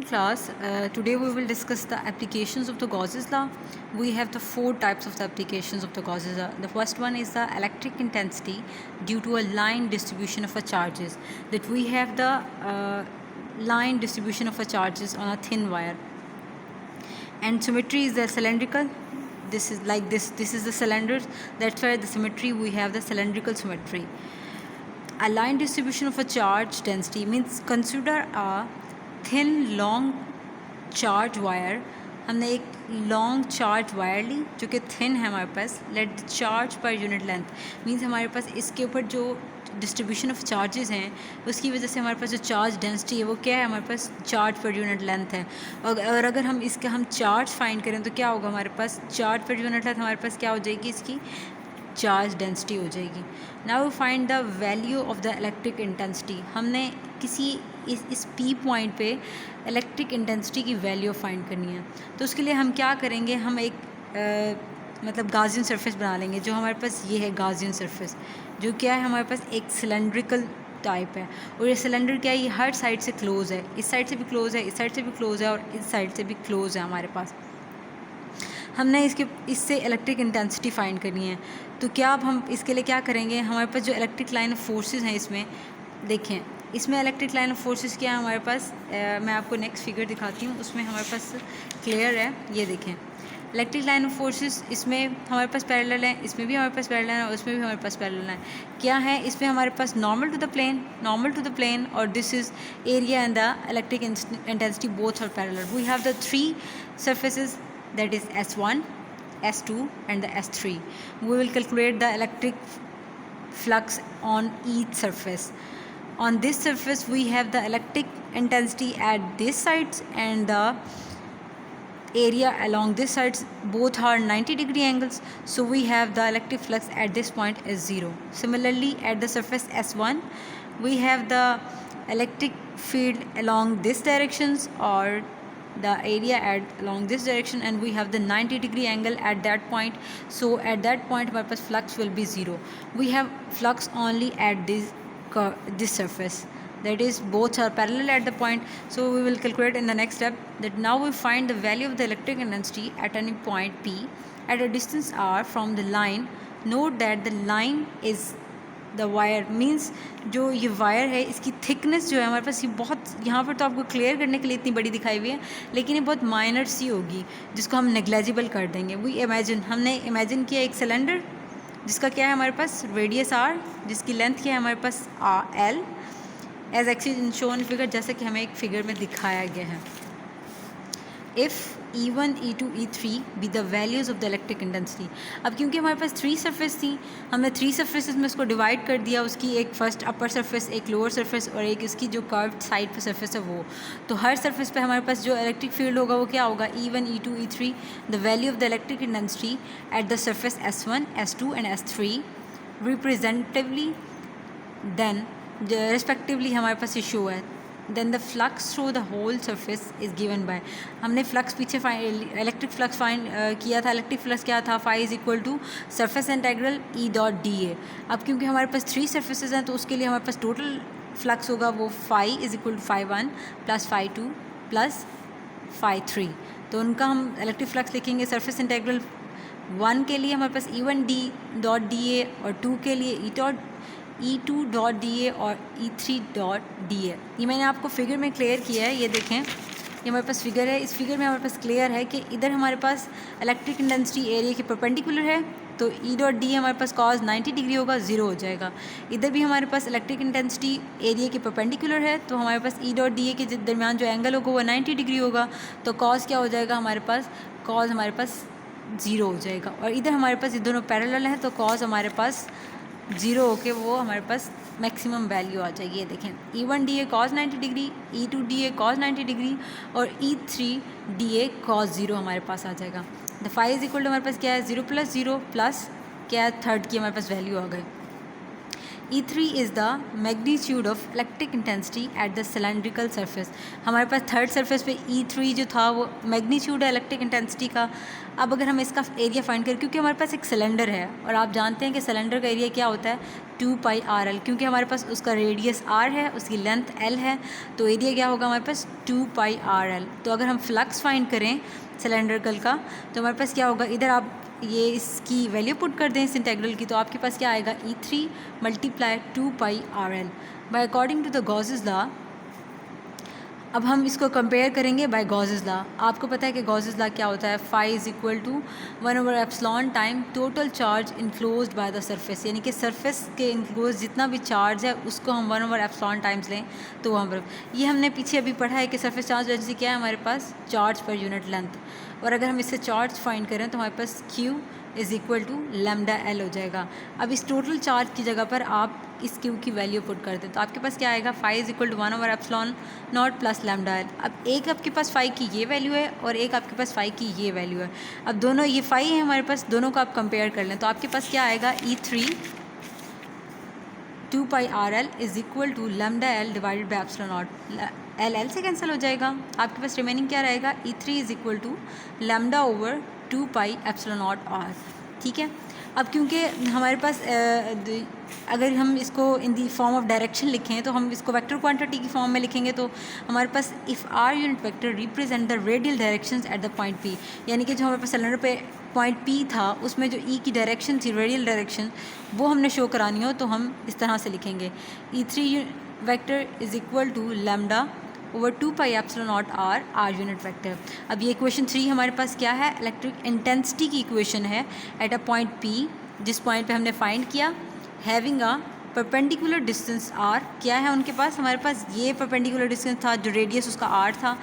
afternoon class. Today we will discuss the applications of the Gauss's law. We have the four types of the applications of the Gauss's law. The first one is the electric intensity due to a line distribution of a charges. That we have the line distribution of a charges on a thin wire. And symmetry is the cylindrical. This is like this. This is the cylinder. That's why the symmetry we have the cylindrical symmetry. A line distribution of a charge density means consider a thin long charge wire. हमने एक long charge wire ली जो कि thin है हमारे पास. Let the charge पर unit length means हमारे पास इसके ऊपर जो डिस्ट्रीब्यूशन ऑफ चार्जेस हैं उसकी वजह से हमारे पास जो चार्ज डेंसिटी है वो क्या है, हमारे पास चार्ज पर यूनिट लेंथ है. और अगर हम इसका हम चार्ज फाइंड करें तो क्या होगा, हमारे पास चार्ज पर यूनिट लेंथ हमारे पास क्या हो जाएगी, इसकी चार्ज डेंसिटी हो जाएगी. Now we find the value of the electric intensity. हमने किसी इस पी पॉइंट पे इलेक्ट्रिक इंटेंसिटी की वैल्यू फाइंड करनी है. तो उसके लिए हम क्या करेंगे, हम एक मतलब गाउसियन सरफेस बना लेंगे. जो हमारे पास ये है गाउसियन सरफेस, जो क्या है हमारे पास एक सिलेंड्रिकल टाइप है. और ये सिलेंडर क्या है, ये हर साइड से क्लोज़ है. इस साइड से भी क्लोज़ है, इस साइड से भी क्लोज़ है और इस साइड से भी क्लोज़ है हमारे पास. हमने इससे इलेक्ट्रिक इंटेंसिटी फाइंड करनी है. तो क्या अब हम इसके लिए क्या करेंगे, हमारे पास जो इलेक्ट्रिक लाइन ऑफ फोर्सेस हैं इसमें देखें, इसमें इलेक्ट्रिक लाइन ऑफ फोर्सेस क्या है हमारे पास. मैं आपको नेक्स्ट फिगर दिखाती हूँ, उसमें हमारे पास क्लियर है. ये देखें इलेक्ट्रिक लाइन ऑफ फोर्सेस, इसमें हमारे पास पैरेलल है, इसमें भी हमारे पास पैरेलल है और उसमें भी हमारे पास पैरेलल है. क्या है इसमें हमारे पास नॉर्मल टू द प्लेन और this is area and the electric intensity both are parallel. We have the three surfaces, that is S1, S2 and the S3. We will calculate the electric flux on each surface. On this surface we have the electric intensity at this sides and the area along this sides, both are 90-degree angles, so we have the electric flux at this point is 0. Similarly at the surface S1 we have the electric field along this directions or the area along this direction and we have the 90-degree angle at that point. So at that point हमारे पास flux will be 0. We have flux only at this surface, that is both are parallel at the point. So we will calculate in the next step that now we find the value of the electric intensity at any point P at a distance r from the line. Note that the line is the wire means जो ये wire है इसकी thickness जो है हमारे पास ये बहुत, यहाँ पर तो आपको क्लियर करने के लिए इतनी बड़ी दिखाई हुई है लेकिन ये बहुत माइनर सी होगी जिसको हम नेग्लेजिबल कर देंगे. हमने इमेजिन किया एक सिलेंडर जिसका क्या है हमारे पास रेडियस r, जिसकी लेंथ क्या है हमारे पास l as actually shown figure, जैसा कि हमें एक फिगर में दिखाया गया है. If E1, E2, E3 be the values of the electric intensity. अब क्योंकि हमारे पास थ्री सरफेस थी, हमने थ्री सरफेसेस में उसको डिवाइड कर दिया. उसकी एक फर्स्ट अपर सरफेस, एक लोअर सरफेस और एक इसकी जो कर्व्ड साइड पर सरफेस है वो. तो हर सरफेस पे हमारे पास जो इलेक्ट्रिक फील्ड होगा वो क्या होगा, E1, E2, E3 the value of the electric intensity at the surface S1, S2 and S3 representatively then respectively हमारे पास ये शो है. Then the flux through the whole surface is given by, हमने flux पीछे electric flux find किया था. Electric flux क्या था, phi is equal to surface integral E dot DA. अब क्योंकि हमारे पास थ्री सरफेसेज हैं तो उसके लिए हमारे पास टोटल फ्लक्स होगा वो phi is equal to phi 1 plus phi 2 plus phi 3. तो उनका हम इलेक्ट्रिक फ्लक्स लिखेंगे सरफेस इंटेग्रल 1 के लिए हमारे पास E1 D डॉट DA और 2 के लिए E2 डॉट DA और E3 डॉट DA. ये मैंने आपको फिगर में क्लियर किया है. ये देखें ये हमारे पास फिगर है. इस फिगर में हमारे पास क्लियर है कि इधर हमारे पास इलेक्ट्रिक इंटेंसिटी एरिया के परपेंडिकुलर है तो E डॉट DA हमारे पास कॉज 90 डिग्री होगा, 0 हो जाएगा. इधर भी हमारे पास इलेक्ट्रिक इंटेंसिटी एरिया के परपेंडिकुलर है तो हमारे पास E डॉट DA के दरमियान जो एंगल होगा वो 90 डिग्री होगा. तो कॉज क्या हो जाएगा हमारे पास, कॉज हमारे पास 0 हो जाएगा. और इधर हमारे पास ये दोनों पैरेलल हैं तो कॉज हमारे पास 0 होके वो हमारे पास मैक्सिमम वैल्यू आ जाएगी. ये देखें E1 DA cos 90 degree, E2 DA cos 90 degree और E3 DA cos 0 हमारे पास आ जाएगा. The phi is equal to हमारे पास क्या है 0 प्लस 0 प्लस क्या है थर्ड की हमारे पास वैल्यू आ गई. E3 is the magnitude of electric intensity at the cylindrical surface. हमारे पास थर्ड सरफेस पे E3 जो था वो मैग्नीट्यूड है इलेक्ट्रिक इंटेंसिटी का। अब अगर हम इसका एरिया फाइंड करें, क्योंकि हमारे पास एक सिलेंडर है और आप जानते हैं कि सिलेंडर का एरिया क्या होता है 2πRL, क्योंकि हमारे पास उसका रेडियस R है, उसकी लेंथ L है, तो एरिया क्या होगा हमारे पास 2πRL। तो अगर हम फ्लक्स फाइंड करें सिलेंड्रिकल का तो हमारे पास क्या होगा, इधर आप ये इसकी वैल्यू पुट कर दें इस इंटेग्रल की, तो आपके पास क्या आएगा E3 multiply 2πRL by according to the Gauss's law. अब हम इसको कंपेयर करेंगे बाय गॉसेस लॉ। आपको पता है कि गॉसेस लॉ क्या होता है, फाई इज़ इक्वल टू 1/एप्सिलॉन time total charge enclosed by the surface, यानी कि सरफेस के इनक्लोज जितना भी चार्ज है उसको हम 1/एप्सिलॉन टाइम्स लें तो वहाँ पर ये हमने पीछे अभी पढ़ा है कि सरफेस चार्ज डेंसिटी क्या है हमारे पास, चार्ज पर यूनिट लेंथ। और अगर हम इससे चार्ज फाइंड करें तो हमारे पास Q is equal to lambda L हो जाएगा। अब इस टोटल चार्ज की जगह पर आप इस Q की वैल्यू पुट कर दें तो आपके पास क्या आएगा, फाई इज़ इक्वल टू 1/एप्सिलॉन नॉट प्लस लैम्डा L। अब एक आपके पास फाई की ये वैल्यू है और एक आपके पास फाई की ये वैल्यू है। अब दोनों ये फाई है हमारे पास, दोनों को आप कंपेयर कर लें तो आपके पास क्या आएगा, E3 2πRL is equal to lambda L divided by epsilon not. L से कैंसिल हो जाएगा, आपके पास रिमेनिंग क्या रहेगा, E3 is equal to lambda over 2π epsilon not R। ठीक है। अब क्योंकि हमारे पास अगर हम इसको इन दी फॉर्म ऑफ डायरेक्शन लिखें तो हम इसको वेक्टर क्वांटिटी की फॉर्म में लिखेंगे तो हमारे पास if R unit vector represent the radial directions at the point P, यानी कि जो हमारे पास सिलेंडर पे पॉइंट P था उसमें जो E की डायरेक्शन थी रेडियल डायरेक्शन वो हमने शो करानी हो तो हम इस तरह से लिखेंगे, E3 vector is equal to lambda over 2π epsilon not R unit vector. अब ये इक्वेशन 3 हमारे पास क्या है, इलेक्ट्रिक इंटेंसिटी की इक्वेशन है एट अ पॉइंट P, जिस पॉइंट पे हमने फाइंड किया, having a perpendicular distance R। क्या है उनके पास, हमारे पास ये परपेंडिकुलर डिस्टेंस था जो रेडियस उसका R था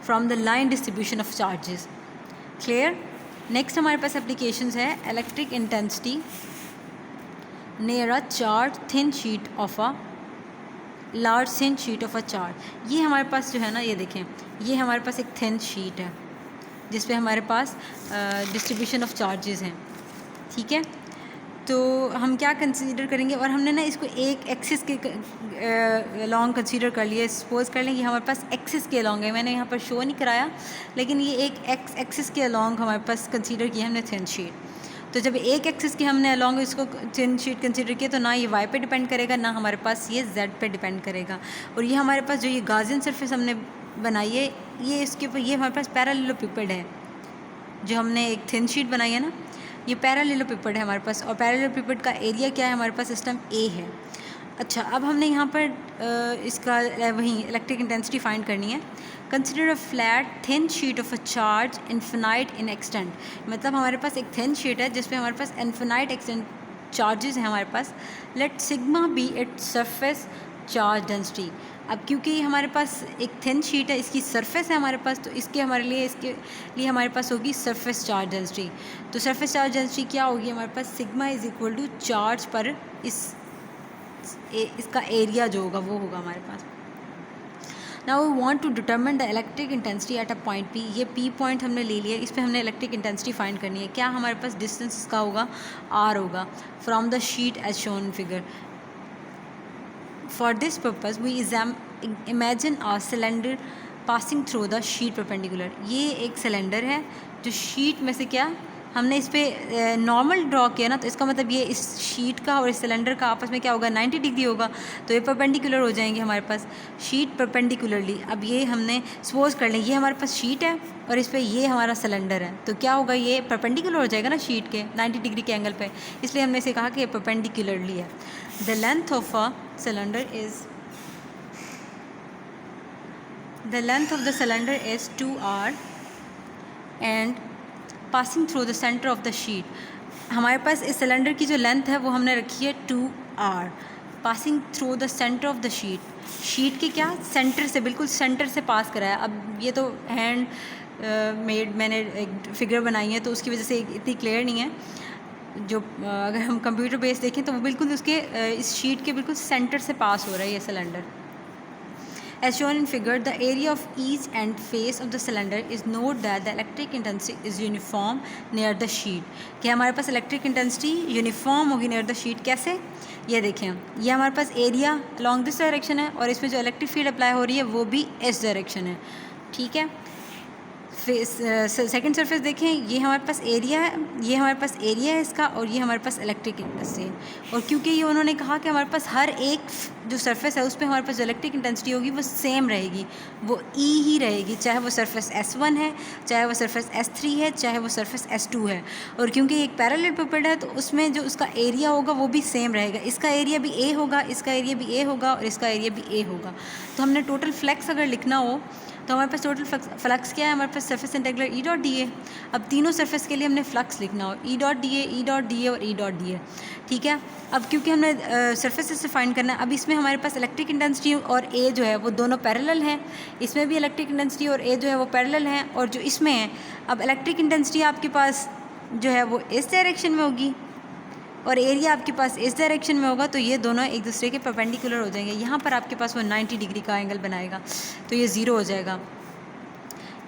from the line distribution of charges. Clear. Next हमारे पास एप्लीकेशंस है electric intensity near a charge thin sheet of a large thin sheet of a charge. ये हमारे पास जो है ना, ये देखें, ये हमारे पास एक थिन शीट है जिस पे हमारे पास डिस्ट्रीब्यूशन ऑफ चार्जेस हैं। ठीक है, तो हम क्या कंसीडर करेंगे, और हमने ना इसको एक एक्सिस के लॉन्ग कंसीडर कर लिया। सपोज़ कर लें कि हमारे पास एक्सिस के लॉन्ग है, मैंने यहाँ पर शो नहीं कराया लेकिन ये एक एक्सिस के लॉन्ग हमारे पास कंसीडर किया हमने थिन शीट। तो जब एक एक्सिस की हमने अलॉन्ग इसको थिन शीट कंसीडर किया तो ना ये वाई पे डिपेंड करेगा ना हमारे पास ये जेड पे डिपेंड करेगा। और ये हमारे पास जो ये गाजियन सरफेस हमने बनाई है ये इसके ऊपर ये हमारे पास पैरेललोपिपेड है, जो हमने एक थिन शीट बनाई है ना, ये पैरेललोपिपेड है हमारे पास। और पैरेललोपिपेड का एरिया क्या है हमारे पास, सिस्टम ए है। अच्छा, अब हमने यहाँ पर इसका वही इलेक्ट्रिक इंटेंसिटी फाइंड करनी है। Consider a flat thin sheet of a charge infinite in extent, मतलब हमारे पास एक थिन शीट है जिसपे हमारे पास इन्फिनाइट एक्सटेंट चार्जेस हैं हमारे पास। Let sigma be its surface charge density. अब क्योंकि हमारे पास एक थिन शीट है, इसकी सरफेस है हमारे पास, तो इसके लिए हमारे पास होगी सरफेस चार्ज डेंसिटी। तो सरफेस चार्ज डेंसिटी क्या होगी हमारे पास, sigma is equal to charge per इसका एरिया जो होगा वो होगा हमारे पास। Now we want to determine the electric intensity at a point P। ये P पॉइंट हमने ले लिया, इस पर हमने इलेक्ट्रिक इंटेंसिटी फाइंड करनी है। क्या हमारे पास डिस्टेंस इसका होगा, R होगा from the sheet as shown in figure. For this purpose we imagine a cylinder passing through the sheet perpendicular. ये एक सिलेंडर है जो शीट में से क्या हमने इस पर नॉर्मल ड्रॉ किया ना, तो इसका मतलब ये इस शीट का और इस सिलेंडर का आपस में क्या होगा, 90 डिग्री होगा, तो ये परपेंडिकुलर हो जाएंगे हमारे पास, शीट परपेंडिकुलरली। अब ये हमने सपोज कर लें ये हमारे पास शीट है और इस पर ये हमारा सिलेंडर है, तो क्या होगा, ये परपेंडिकुलर हो जाएगा ना शीट के 90 डिग्री के एंगल पे, इसलिए हमने इसे कहा कि ये परपेंडिकुलरली है। The length of a cylinder is the length of the cylinder is 2r and passing through the center of the sheet। हमारे पास इस सिलेंडर की जो लेंथ है वो हमने रखी है 2r, passing through the centre of the sheet के क्या सेंटर से, बिल्कुल सेंटर से पास कराया। अब ये तो हैंड मेड मैंने एक फिगर बनाई है तो उसकी वजह से इतनी क्लियर नहीं है, जो अगर हम कंप्यूटर बेस देखें तो वो बिल्कुल उसके इस शीट के बिल्कुल सेंटर से पास हो रहा है ये cylinder. As shown in figure, the area of each end face of the cylinder is note that the electric intensity is uniform near the sheet. कि हमारे पास इलेक्ट्रिक इंटेंसिटी यूनिफॉर्म होगी नियर द शीट. कैसे? ये देखें, ये हमारे पास area along this direction है और इसमें जो इलेक्ट्रिक फील्ड अप्लाई हो रही है वो भी इस डायरेक्शन है. ठीक है. सेकंड सरफेस देखें, ये हमारे पास एरिया है, ये हमारे पास एरिया है इसका, और ये हमारे पास इलेक्ट्रिक इंटेंसिटी है. और क्योंकि ये उन्होंने कहा कि हमारे पास हर एक जो सरफेस है उस पर हमारे पास जो इलेक्ट्रिक इंटेंसिटी होगी वो सेम रहेगी, वो ई ही रहेगी, चाहे वो सरफेस S1 है, चाहे वो सरफेस S3 है, चाहे वो सरफेस S2 है. और क्योंकि एक पैरेलल है तो उसमें जो उसका एरिया होगा वो भी सेम रहेगा. इसका एरिया भी A होगा, इसका एरिया भी A होगा और इसका एरिया भी A होगा. तो हमने टोटल फ्लक्स अगर लिखना हो तो हमारे पास टोटल फ्लक्स क्या है? हमारे पास surface integral E dot D A. अब तीनों सरफेस के लिए हमने फ्लक्स लिखना हो, E dot D A, E dot D A और ई डॉट डी ए. ठीक है. अब क्योंकि हमने सरफेस से फाइंड करना है, अब इसमें हमारे पास इलेक्ट्रिक इंटेंसिटी और ए जो है वो दोनों पैरेलल हैं. इसमें भी इलेक्ट्रिक इंटेंसिटी और ए जो है वो पैरेलल हैं, और जो इसमें है, अब इलेक्ट्रिक इंटेंसिटी आपके पास जो है वो इस डायरेक्शन में होगी और एरिया आपके पास इस डायरेक्शन में होगा, तो ये दोनों एक दूसरे के परपेंडिकुलर हो जाएंगे. यहाँ पर आपके पास वो 90 डिग्री का एंगल बनाएगा, तो ये ज़ीरो हो जाएगा.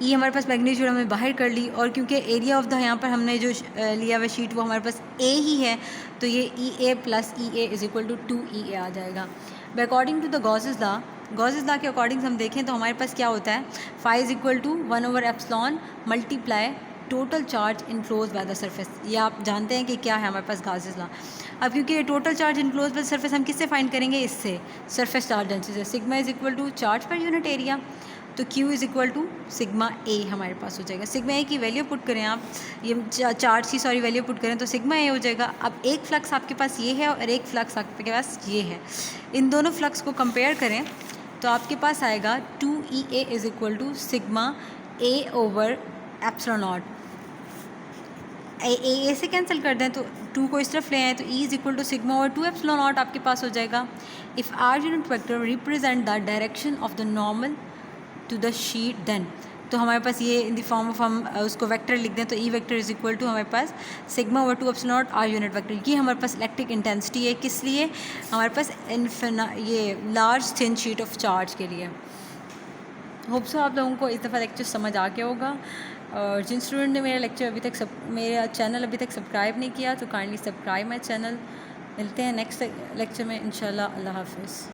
ये हमारे पास मैग्नीट्यूड हमने बाहर कर ली, और क्योंकि एरिया ऑफ द यहाँ पर हमने जो लिया हुआ शीट वो हमारे पास ए ही है, तो ये E A plus E A is equal to 2 आ जाएगा. By according to the Gauss's law के अकॉर्डिंग हम देखें तो हमारे पास क्या होता है, फाई इज़ इक्वल टू 1/एप्सिलॉन multiply total charge enclose by the surface. ये आप जानते हैं कि क्या है हमारे पास गॉसेस लॉ. अब क्योंकि total charge enclose by the surface हम किससे फाइंड करेंगे? इससे, सरफेस चार्ज डेंसिटी से. Sigma is equal to charge पर यूनिट एरिया, तो Q is equal to sigma A हमारे पास हो जाएगा. सिग्मा ए की वैल्यू पुट करें आप, ये चार्ज की वैल्यू पुट करें तो सिग्मा ए हो जाएगा. अब एक फ्लक्स आपके पास ये है और एक फ्लक्स आपके पास ये है. इन दोनों फ्लक्स को कंपेयर करें तो आपके पास आएगा 2EA is equal to sigma A over epsilon not. A से कैंसिल कर दें तो 2 को इस तरफ ले आए तो E is equal to sigma over 2 epsilon naught आपके पास हो जाएगा. If r unit vector represent the direction of the normal to the sheet then, तो हमारे पास ये इन द फॉर्म ऑफ हम उसको वेक्टर लिख दें तो E vector is equal to हमारे पास sigma over 2 epsilon not R unit vector. ये हमारे पास इलेक्ट्रिक इंटेंसिटी है. किस लिए? हमारे पास ये large thin sheet of charge के लिए. होप सो आप लोगों को इस दफ़ा लेक्चर समझ आ गया होगा. और जिन स्टूडेंट ने मेरा लेक्चर मेरा चैनल अभी तक सब्सक्राइब नहीं किया तो काइंडली सब्सक्राइब माई चैनल. मिलते हैं नेक्स्ट लेक्चर में इंशाल्लाह. अल्लाह हाफ़िज़.